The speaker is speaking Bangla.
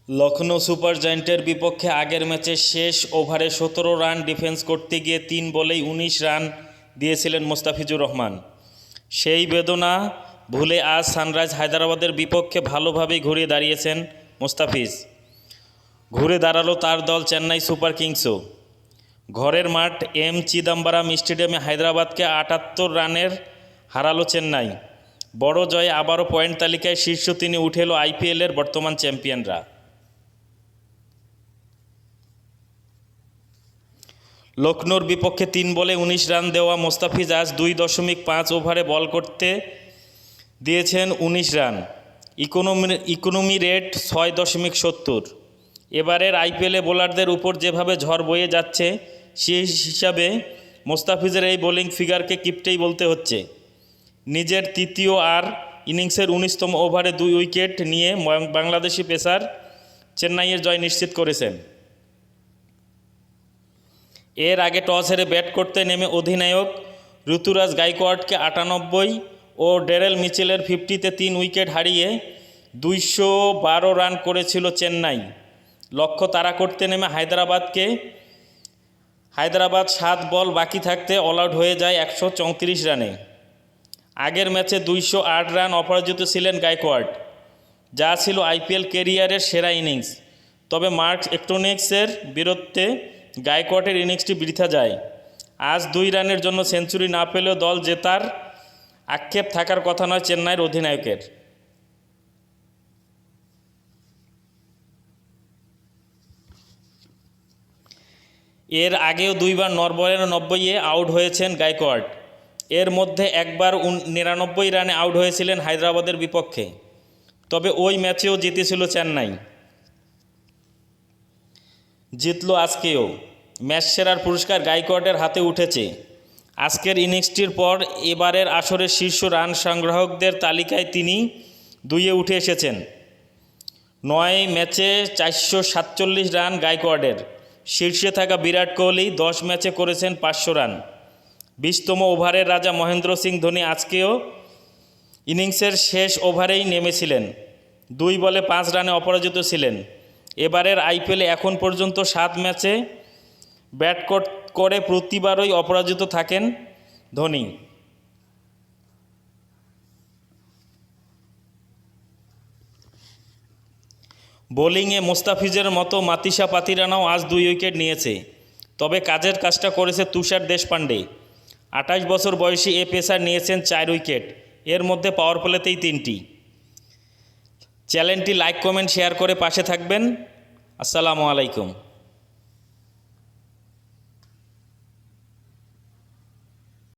লখনৌ সুপার জায়েন্টের বিপক্ষে আগের ম্যাচে শেষ ওভারে ১৭ রান ডিফেন্স করতে গিয়ে ৩ বলেই ১৯ রান দিয়েছিলেন মোস্তাফিজুর রহমান। সেই বেদনা ভুলে আজ সানরাইজ হায়দরাবাদের বিপক্ষে ভালোভাবেই ঘুরে দাঁড়িয়েছেন মোস্তাফিজ। ঘুরে দাঁড়ালো তার দল চেন্নাই সুপার কিংসও। ঘরের মাঠ এম চিদাম্বরম স্টেডিয়ামে হায়দরাবাদকে ৭৮ রানের হারালো চেন্নাই। বড় জয়ে আবারও পয়েন্ট তালিকায় শীর্ষ ৩-এ উঠে এলো আইপিএলের বর্তমান চ্যাম্পিয়নরা। লখনৌর বিপক্ষে ৩ বলে ১৯ রান দেওয়া মোস্তাফিজ আজ ২.৫ ওভারে বল করতে দিয়েছেন ১৯ রান। Economy rate ৬.৭০। এবারের আইপিএলে বোলারদের উপর যেভাবে ঝড় বয়ে যাচ্ছে সেই হিসাবে মোস্তাফিজের এই বোলিং ফিগারকে কিপটেই বলতে হচ্ছে। নিজের তৃতীয় ইনিংসের ১৯তম ওভারে ২ উইকেট নিয়ে বাংলাদেশি পেসার চেন্নাইয়ের জয় নিশ্চিত করেছেন। এর আগে টস হেরে ব্যাট করতে নেমে অধিনায়ক ঋতুরাজ গাইকোয়াড়কে ৯৮ ও ডেরেল মিচেলের 50-তে ৩ উইকেট হারিয়ে ২১২ রান করেছিল চেন্নাই। লক্ষ্য তাড়া করতে নেমে হায়দরাবাদ ৭ বল বাকি থাকতে অল আউট হয়ে যায় ১৩৪ রানে। আগের ম্যাচে ২০৮ রান অপরাজিত ছিলেন গাইকোয়াড়, যা ছিল আইপিএল ক্যারিয়ারের সেরা ইনিংস। তবে মার্ক স্টোনেক্সের বিরুদ্ধে গাইকোয়াড়ের ইনিংসটি বৃথা যায়। আজ ২ রানের জন্য সেঞ্চুরি না পেলেও দল জেতার আক্ষেপ থাকার কথা নয় চেন্নাইয়ের অধিনায়কের। এর আগেও ২ বার ৯৯-এ আউট হয়েছেন গাইকোয়াড়। এর মধ্যে একবার ৯৯ রানে আউট হয়েছিলেন হায়দরাবাদের বিপক্ষে। তবে ওই ম্যাচেও জিতেছিল চেন্নাই। জিতল আজকেও। ম্যাচ সেরার পুরস্কার গাইকোয়াড়ের হাতে উঠেছে। আজকের ইনিংসটির পর এবারের আসরের শীর্ষ রান সংগ্রাহকদের তালিকায় তিনি ২-এ উঠে এসেছেন। ৯ ম্যাচে ৪৪৭ রান গাইকোয়াড়ের। শীর্ষে থাকা বিরাট কোহলি ১০ ম্যাচে করেছেন ৫০০ রান। ২০তম ওভারের রাজা মহেন্দ্র সিং ধোনি আজকেও ইনিংসের শেষ ওভারেই নেমেছিলেন। ২ বলে ৫ রানে অপরাজিত ছিলেন। এবারের আইপিএলে এখন পর্যন্ত ৭ ম্যাচে ব্যাট করে প্রতিবারই অপরাজিত থাকেন ধোনি। বোলিংয়ে মোস্তাফিজের মতো মাতিসা পাতিরানাও আজ ২ উইকেট নিয়েছে। তবে কাজের কাজটা করেছে তুষার দেশপান্ডে। ২৮ বছর বয়সী এ পেসার নিয়েছেন ৪ উইকেট, এর মধ্যে পাওয়ার প্লেতেই ৩টি। চ্যানেলটি লাইক, কমেন্ট, শেয়ার করে পাশে থাকবেন। আসসালামু আলাইকুম।